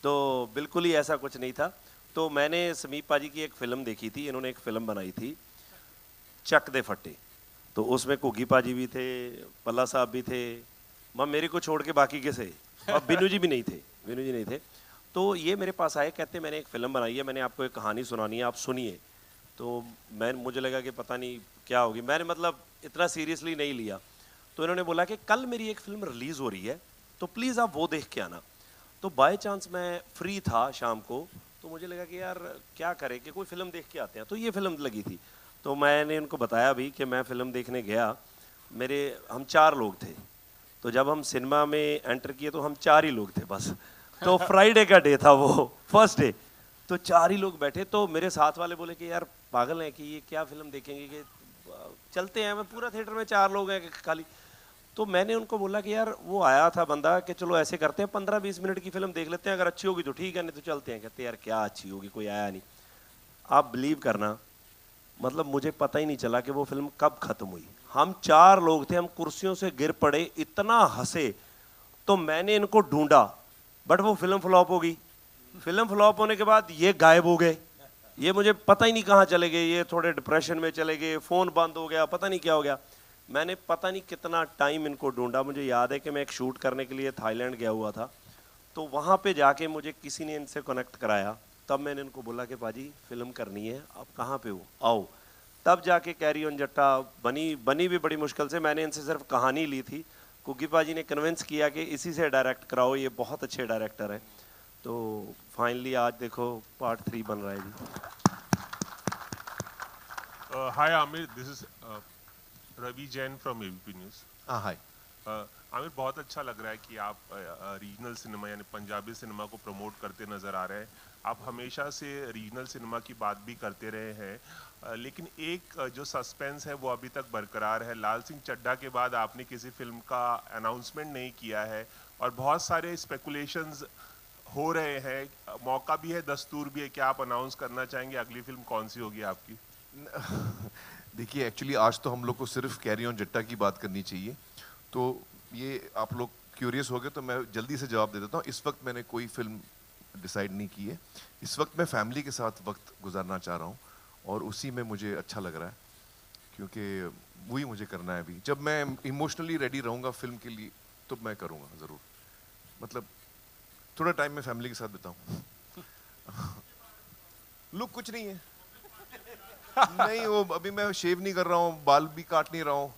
तो बिल्कुल ही ऐसा कुछ नहीं था। तो मैंने समीप पाजी की एक फिल्म देखी थी, इन्होंने एक फिल्म बनाई थी चक दे फट्टे, तो उसमें कुगी पाजी भी थे, पल्ला साहब भी थे, मेरे को छोड़ के बाकी के से, और बिनू जी भी नहीं थे, बिनू जी नहीं थे। तो ये मेरे पास आए, कहते मैंने एक फ़िल्म बनाई है, मैंने आपको एक कहानी सुनानी है, आप सुनिए। तो मुझे लगा कि पता नहीं क्या होगी, मैंने मतलब इतना सीरियसली नहीं लिया। तो इन्होंने बोला कि कल मेरी एक फ़िल्म रिलीज़ हो रही है तो प्लीज़ आप वो देख के आना। तो बाय चांस मैं फ्री था शाम को, तो मुझे लगा कि यार क्या करें कि कोई फ़िल्म देख के आते हैं, तो ये फ़िल्म लगी थी। तो मैंने उनको बताया भी कि मैं फ़िल्म देखने गया, हम 4 लोग थे, तो जब हम सिनेमा में एंटर किए तो हम 4 ही लोग थे बस। तो फ्राइडे का डे था वो, फर्स्ट डे, तो 4 ही लोग बैठे। तो मेरे साथ वाले बोले कि यार पागल हैं कि ये क्या फ़िल्म देखेंगे, कि चलते हैं, मैं पूरा थिएटर में 4 लोग हैं खाली। तो मैंने उनको बोला कि यार वो आया था बंदा कि चलो ऐसे करते हैं 15-20 मिनट की फ़िल्म देख लेते हैं, अगर अच्छी होगी तो ठीक है, नहीं तो चलते हैं। कहते यार क्या अच्छी होगी, कोई आया नहीं। आप बिलीव करना, मतलब मुझे पता ही नहीं चला कि वो फिल्म कब ख़त्म हुई। हम 4 लोग थे, हम कुर्सियों से गिर पड़े, इतना हंसे। तो मैंने इनको ढूंढा, बट वो फिल्म फ्लॉप हो गई। फिल्म फ्लॉप होने के बाद ये गायब हो गए, ये मुझे पता ही नहीं कहाँ चले गए, ये थोड़े डिप्रेशन में चले गए, फ़ोन बंद हो गया, पता नहीं क्या हो गया। मैंने पता नहीं कितना टाइम इनको ढूंढा। मुझे याद है कि मैं एक शूट करने के लिए थाईलैंड गया हुआ था, तो वहाँ पे जाके मुझे किसी ने इनसे कनेक्ट कराया। तब मैंने इनको बोला कि पाजी फिल्म करनी है, आप कहाँ पे हो, आओ। तब जाके कैरी ऑन जट्टा बनी भी बड़ी मुश्किल से। मैंने इनसे सिर्फ कहानी ली थी, कुकी पाजी ने कन्विंस किया कि इसी से डायरेक्ट कराओ, ये बहुत अच्छे डायरेक्टर हैं। तो फाइनली आज देखो पार्ट 3 बन रहा है जी। Hi Amir, this is Ravi Jain from ABP News. हाय। आमिर, बहुत अच्छा लग रहा है कि आप रीजनल सिनेमा यानी पंजाबी सिनेमा को प्रमोट करते नज़र आ रहे हैं। आप हमेशा से रीजनल सिनेमा की बात भी करते रहे हैं, लेकिन एक जो सस्पेंस है वो अभी तक बरकरार है। लाल सिंह चड्ढा के बाद आपने किसी फिल्म का अनाउंसमेंट नहीं किया है और बहुत सारे स्पेकुलेशंस हो रहे हैं, मौका भी है, दस्तूर भी है। क्या आप अनाउंस करना चाहेंगे अगली फिल्म कौन सी होगी आपकी? देखिए एक्चुअली आज तो हम लोग को सिर्फ कैरी ऑन जट्टा की बात करनी चाहिए, तो ये आप लोग क्यूरियस हो गए तो मैं जल्दी से जवाब दे देता हूँ। इस वक्त मैंने कोई फिल्म डिसाइड नहीं की है। इस वक्त मैं फैमिली के साथ वक्त गुजारना चाह रहा हूँ और उसी में मुझे अच्छा लग रहा है, क्योंकि वही मुझे करना है अभी। जब मैं इमोशनली रेडी रहूँगा फिल्म के लिए तो मैं करूँगा ज़रूर। मतलब थोड़ा टाइम मैं फैमिली के साथ बिताऊँ। लुक कुछ नहीं है, नहीं वो अभी मैं शेव नहीं कर रहा हूँ, बाल भी काट नहीं रहा हूँ।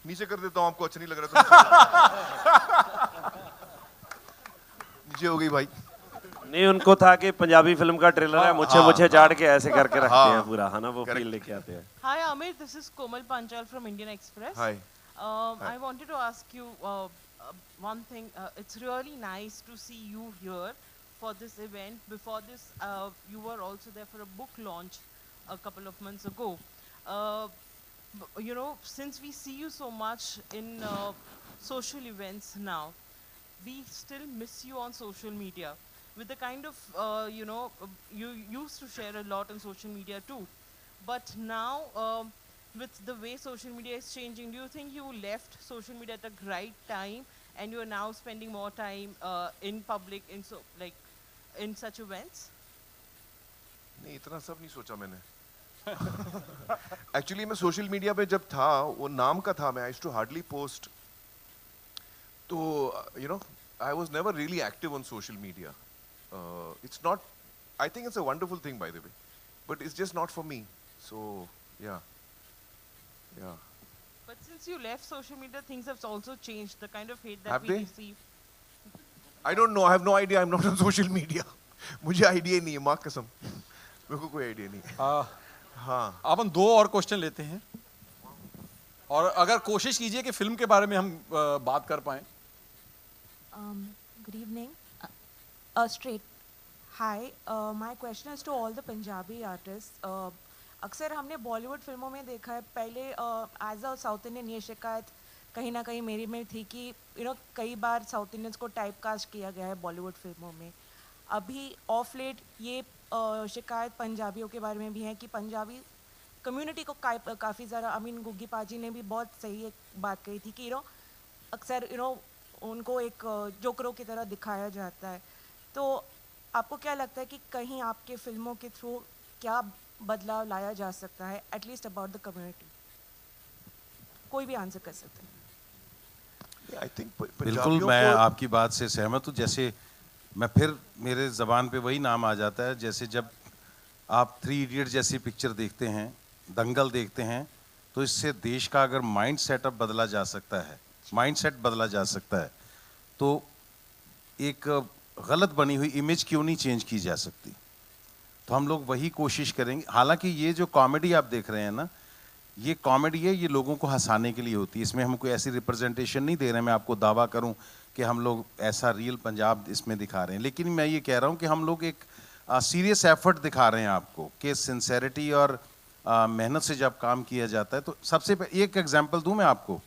नीचे कर देता हूँ, आपको अच्छा नहीं लग रहा तो नीचे हो गई भाई। नहीं, उनको था कि पंजाबी फिल्म का ट्रेलर है, मुझे झाड़ के ऐसे करके रखते हैं पूरा, है ना, वो फील लेके आते हैं। Hi Amir, this is Komal Panchal from Indian Express. Hi. I wanted to ask you one thing. It's really nice to see you here for this event. Before this, you were also there for a book launch a couple of months ago. You know, since we see you so much in social events now, we still miss you on social media. With the kind of, you know, you used to share a lot on social media too. But now, with the way social media is changing, do you think you left social media at the right time and you are now spending more time in public, in such events? नहीं, इतना सब नहीं सोचा मैंने। Actually मैं social media पे जब था, वो नाम का था, मैं I used to hardly post, तो you know I was never really active on social media. It's not, I think it's a wonderful thing by the way, but it's just not for me. So yeah. But since you left social media, things have also changed. The kind of hate that Have we they? receive. I don't know. I have no idea. I'm not on social media. मुझे idea नहीं है, माँ कसम मेरे को कोई idea नहीं है। हाँ, अब हम 2 और क्वेश्चन लेते हैं और अगर कोशिश कीजिए कि फिल्म के बारे में हम बात कर पाएं। Good evening. Straight. Hi. My question is to all the Punjabi artists. अक्सर हमने बॉलीवुड फिल्मों में देखा है, पहले एज अ साउथ इंडियन ये शिकायत कहीं ना कहीं मेरी में थी कि कई बार साउथ इंडियंस को टाइप कास्ट किया गया है बॉलीवुड फिल्मों में। अभी ऑफ लेट ये शिकायत पंजाबियों के बारे में भी है कि पंजाबी कम्युनिटी को काफ़ी ज़्यादा, गुग्गी पाजी ने भी बहुत सही एक बात कही थी कि अक्सर उनको एक जोकरों की तरह दिखाया जाता है। तो आपको क्या लगता है कि कहीं आपके फिल्मों के थ्रू क्या बदलाव लाया जा सकता है, एटलीस्ट अबाउट द कम्युनिटी? कोई भी आंसर कर सकते हैं। I think बिल्कुल मैं आपकी बात से सहमत हूँ। जैसे मैं फिर मेरे ज़बान पे वही नाम आ जाता है, जैसे जब आप 3 इडियट जैसी पिक्चर देखते हैं, दंगल देखते हैं, तो इससे देश का अगर माइंड सेटअप बदला जा सकता है, माइंडसेट बदला जा सकता है, तो एक गलत बनी हुई इमेज क्यों नहीं चेंज की जा सकती। तो हम लोग वही कोशिश करेंगे। हालांकि ये जो कॉमेडी आप देख रहे हैं ना, ये कॉमेडी है, ये लोगों को हंसाने के लिए होती है। इसमें हम कोई ऐसी रिप्रेजेंटेशन नहीं दे रहे हैं, मैं आपको दावा करूं कि हम लोग ऐसा रियल पंजाब इसमें दिखा रहे हैं। लेकिन मैं ये कह रहा हूं कि हम लोग एक सीरियस एफर्ट दिखा रहे हैं आपको कि सिंसेरिटी और मेहनत से जब काम किया जाता है। तो सबसे एक एग्जाम्पल दूं मैं आपको,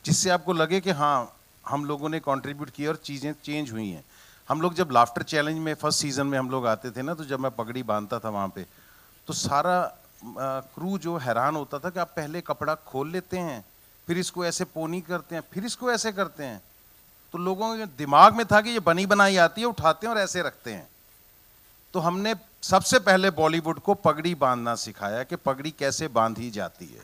जिससे आपको लगे कि हाँ हम लोगों ने कंट्रीब्यूट किया और चीज़ें चेंज हुई हैं। हम लोग जब लाफ्टर चैलेंज में फर्स्ट सीज़न में हम लोग आते थे ना, तो जब मैं पगड़ी बांधता था वहाँ पे, तो सारा क्रू जो हैरान होता था कि आप पहले कपड़ा खोल लेते हैं, फिर इसको ऐसे पोनी करते हैं, फिर इसको ऐसे करते हैं। तो लोगों के दिमाग में था कि ये बनी बनाई आती है, उठाते हैं और ऐसे रखते हैं। तो हमने सबसे पहले बॉलीवुड को पगड़ी बांधना सिखाया कि पगड़ी कैसे बांधी जाती है।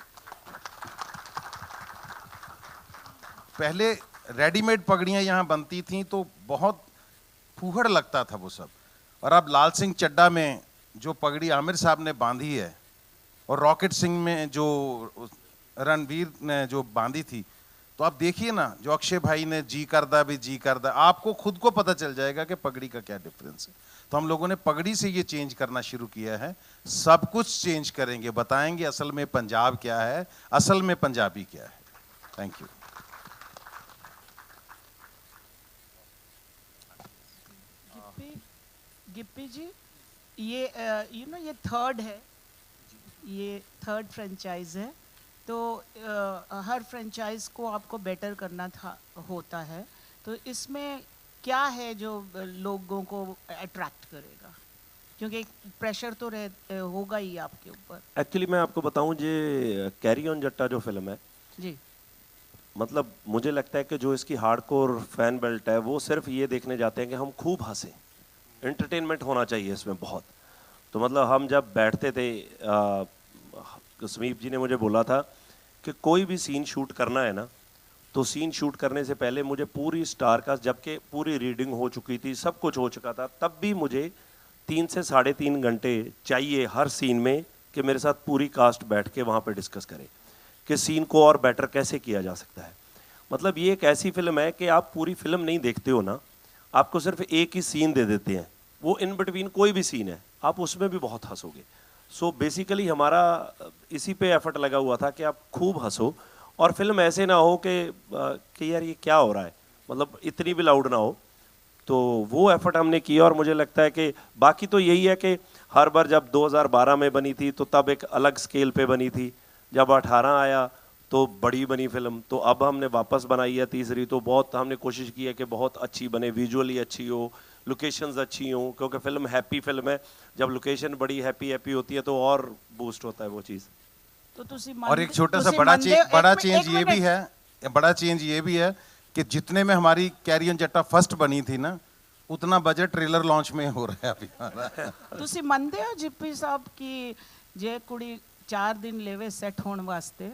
पहले रेडीमेड पगड़ियां यहाँ बनती थीं तो बहुत फूहड़ लगता था वो सब। और अब लाल सिंह चड्ढा में जो पगड़ी आमिर साहब ने बांधी है और रॉकेट सिंह में जो रणवीर ने जो बांधी थी, तो आप देखिए ना, जो अक्षय भाई ने जी करदा भी जी करदा, आपको खुद को पता चल जाएगा कि पगड़ी का क्या डिफरेंस है। तो हम लोगों ने पगड़ी से ये चेंज करना शुरू किया है। सब कुछ चेंज करेंगे, बताएंगे असल में पंजाब क्या है, असल में पंजाबी क्या है। Thank you. गिप्पी जी, ये ये थर्ड है, ये थर्ड फ्रेंचाइज है, तो हर फ्रेंचाइज को आपको बेटर करना होता है, तो इसमें क्या है जो लोगों को अट्रैक्ट करेगा, क्योंकि प्रेशर तो होगा ही आपके ऊपर। एक्चुअली मैं आपको बताऊं, ये कैरी ऑन जट्टा जो फिल्म है जी, मतलब मुझे लगता है कि जो इसकी हार्डकोर फैन बेल्ट है वो सिर्फ ये देखने जाते हैं कि हम खूब हंसें, एंटरटेनमेंट होना चाहिए इसमें बहुत। तो मतलब हम जब बैठते थे, समीप जी ने मुझे बोला था कि कोई भी सीन शूट करना है ना, तो सीन शूट करने से पहले मुझे पूरी स्टार कास्ट, जबकि पूरी रीडिंग हो चुकी थी, सब कुछ हो चुका था, तब भी मुझे 3 से 3.5 घंटे चाहिए हर सीन में कि मेरे साथ पूरी कास्ट बैठ के वहाँ पे डिस्कस करे कि सीन को और बेटर कैसे किया जा सकता है। मतलब ये एक ऐसी फिल्म है कि आप पूरी फिल्म नहीं देखते हो ना, आपको सिर्फ एक ही सीन दे देते हैं, वो इन बिटवीन कोई भी सीन है, आप उसमें भी बहुत हंसोगे। सो बेसिकली हमारा इसी पे एफर्ट लगा हुआ था कि आप खूब हंसो और फिल्म ऐसे ना हो कि यार ये क्या हो रहा है, मतलब इतनी भी लाउड ना हो। तो वो एफर्ट हमने किया और मुझे लगता है कि बाकी तो यही है कि हर बार जब 2012 में बनी थी तो तब एक अलग स्केल पे बनी थी, जब 18 आया तो बड़ी बनी फिल्म, तो अब हमने वापस बनाई है तीसरी, तो बहुत हमने कोशिश की है कि बहुत अच्छी बने, विजुअली अच्छी हो, लोकेशंस अच्छी हों, क्योंकि फिल्म हैप्पी फिल्म है, जब लोकेशन बड़ी हैप्पी होती है तो और बूस्ट होता है वो चीज़। तो और एक छोटा सा बड़ा चेंज ये भी है, बड़ा चेंज ये भी है कि जितने में हमारी कैरी ऑन जट्टा फर्स्ट बनी थी ना, उतना बजट ट्रेलर लॉन्च में हो रहा है अभी हमारा। ਤੁਸੀਂ ਮੰਨਦੇ ਹੋ ਜਿੱਪੀ ਸਾਹਿਬ ਕਿ ਜੇ ਕੁੜੀ 4 दिन लेवे सेट होने वास्ते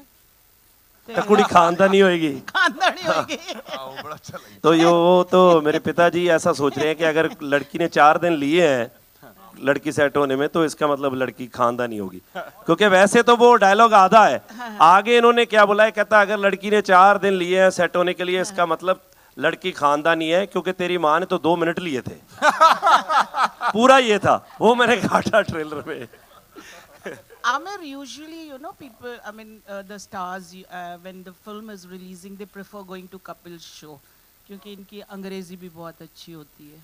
तो कुड़ी खानदानी होएगी, खानदानी होएगी। बड़ा अच्छा लगा। तो यो तो मेरे पिताजी ऐसा सोच रहे हैं कि अगर लड़की ने 4 दिन लिए हैं लड़की सेट होने में, तो इसका मतलब लड़की खानदानी होगी, क्योंकि वैसे तो वो डायलॉग आधा है, आगे इन्होंने क्या बोला है, कहता अगर लड़की ने 4 दिन लिए हैं सेट होने के लिए, इसका मतलब लड़की खानदानी है, क्योंकि तेरी माँ ने तो 2 मिनट लिए थे। पूरा ये था, वो मैंने काटा ट्रेलर में। Amir, usually, you know, people, I mean, the stars, when the film is releasing, they prefer going to couple show, क्योंकि इनकी अंग्रेजी भी बहुत अच्छी होती है।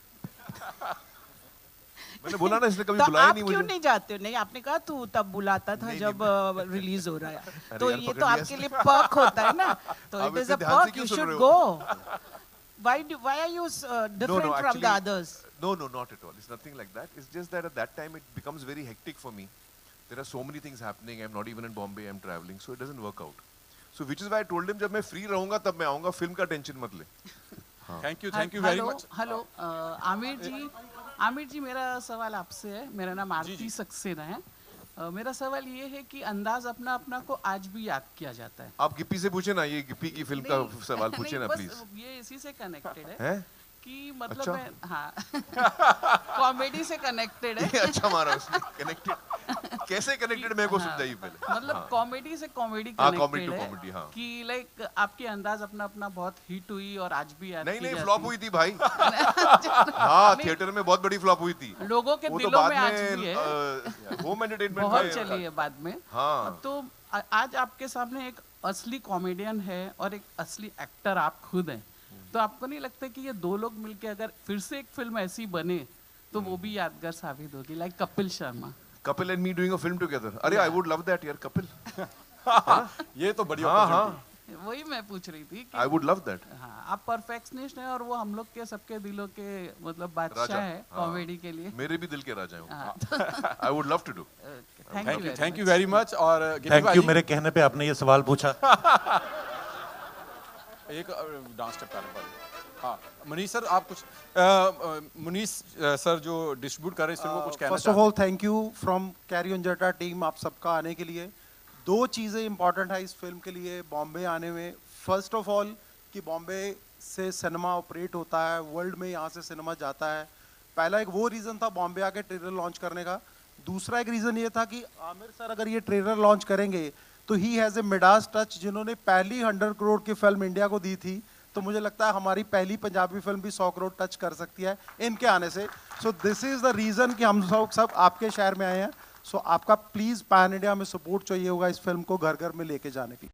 मैंने बोला ना, इसने कभी तो बुलाया आप नहीं क्यों मुझे। नहीं जाते हो? नहीं, आपने कहा तू तब बुलाता था जब रिलीज हो रहा है, तो यार, ये पकड़ तो लिया आपके लिए पर्क होता है ना, तो आप इट इज इतने अ ध्यान से पर्क, क्यों यू सुन शुड रहे गो। हो? Why are you different from the others? No, not at all. It's nothing like that. It's just that at that time it becomes very hectic for me. There are so many things happening. I'm not even in Bombay. I'm traveling, so it doesn't work out. So which is why I told him, जब मैं free रहूँगा तब मैं आऊँगा. Film का tension मत ले. Thank you very much. Hello Aamir ji, मेरा सवाल आपसे है। मेरा नाम आरती सक्सेना है। मेरा सवाल ये है कि अंदाज अपना अपना को आज भी याद किया जाता है। आप गिप्पी से पूछे ना, ये गिप्पी की फिल्म का सवाल पूछे ना बस प्लीज। ये इसी से कनेक्टेड है हैं? कि मतलब अच्छा? मैं, हाँ, कॉमेडी से कनेक्टेड है। ये अच्छा मारा उसने, कनेक्टेड। कैसे कनेक्टेड मेरे को समझाइए पहले। मतलब कॉमेडी से कॉमेडी comedy कनेक्टेड to है comedy, हाँ। कि लाइक आपकी अंदाज अपना अपना बहुत हिट हुई और आज भी याद नहीं की नहीं, जाती फ्लॉप है। हुई थी भाई। हाँ, थिएटर में बहुत बड़ी फ्लॉप हुई थी। लोगों के वो तो दिलों बाद में आज भी है। होम एंटरटेनमेंट बहुत चली है बाद में। हाँ। तो आज आपके सामने एक असली कॉमेडियन है और एक असली एक्टर आप खुद हैं, तो आपको नहीं लगता कि ये 2 लोग मिलके अगर फिर से एक फिल्म ऐसी बने तो वो भी यादगार साबित होगी, like Kapil Sharma. Kapil and me doing a film together. अरे आई वुड लव दैट यार, कपिल। ये तो बड़ी हाँ opportunity। हाँ, वही मैं पूछ रही थी कि आई वुड लव दैट। हाँ, आप परफेक्शनिस्ट हैं और वो हम लोग के सबके दिलों के मतलब राजा, बादशाह है हाँ। कॉमेडी के लिए। मेरे भी दिल के राजा हैं हाँ, वो। I would love to do. Thank you very much. और गिप्पी थैंक यू, भाई, मेरे कहने पे आपने ये सवाल पूछा। एक डांस स्टेप करने वाले। हाँ, मनीष सर आप कुछ, मनीष सर जो डिस्ट्रीब्यूट कर रहे हैं इस फिल्म को कुछ कहना first of all thank you from carry on जट्टा टीम, आप सबका आने के लिए। 2 चीज़ें इंपॉर्टेंट है इस फिल्म के लिए बॉम्बे आने में। फर्स्ट ऑफ ऑल कि बॉम्बे से सिनेमा ऑपरेट होता है, वर्ल्ड में यहाँ से सिनेमा जाता है। पहला एक वो रीज़न था बॉम्बे आके ट्रेलर लॉन्च करने का। दूसरा एक रीज़न ये था कि आमिर सर अगर ये ट्रेलर लॉन्च करेंगे तो he has a Midas touch, जिन्होंने पहली 100 करोड़ की फिल्म इंडिया को दी थी, तो मुझे लगता है हमारी पहली पंजाबी फिल्म भी 100 करोड़ टच कर सकती है इनके आने से। So this is the reason कि हम सब आपके शहर में आए हैं। सो आपका प्लीज़ पैन इंडिया में सपोर्ट चाहिए होगा इस फिल्म को घर घर में लेके जाने की।